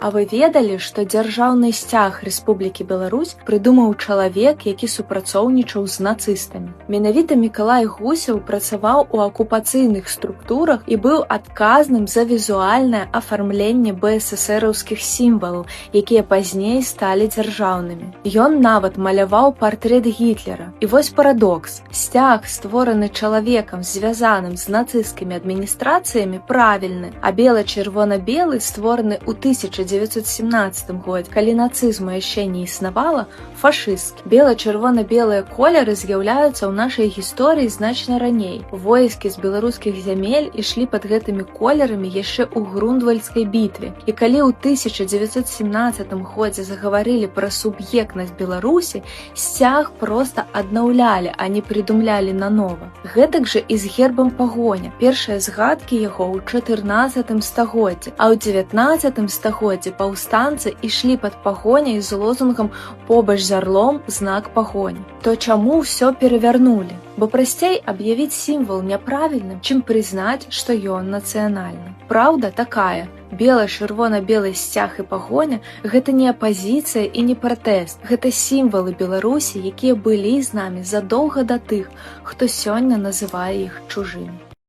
А вы ведалі, што дзяржаўны сцяг Рэспублікі Беларусь прыдумаў чалавек, які супрацоўнічаў з нацыстамі. Менавіта Мікалай Гусеў працаваў у акупацыйных структурах і быў адказным за візуальнае афармленне БССРаўскіх сімвалаў, якія пазней сталі дзяржаўнымі. Ён нават маляваў партрэт Гітлера. І вось парадокс. Сцяг, створаны чалавекам, звязаным з нацысцкімі адміністрацыямі, правільны, а бела-чырвона-белы, створаны ў 1917 годзе, калі нацызму яшчэ не існавала, фашысцкі. Бела-чырвона-белыя колеры з'яўляюцца ў нашай гісторыі значна раней. Войскі з беларускіх зямель ішлі пад гэтымі колерамі яшчэ ў Грундвальдскай бітве. І калі ў 1917 годзе загаварылі пра суб'ектнасць Беларусі, сцяг проста аднаўлялі, а не прыдумлялі нанова. Гэтак жа і з гербам пагоня. Першыя згадкі яго ў 14 стагоддзі, а ў 19 стагоддзі паўстанцы ішлі пад пагоняй з лозунгам «Побач з арлом знак пагоні». То чаму ўсё перавярнулі? Бо прасцей аб'явіць сімвал няправільным, чым прызнаць, што ён нацыянальны. Праўда такая. Бела-чырвона-белы сцяг і пагоня – гэта не апазіцыя і не пратэст. Гэта сімвалы Беларусі, якія былі з намі задоўга да тых, хто сёння называе іх чужымі.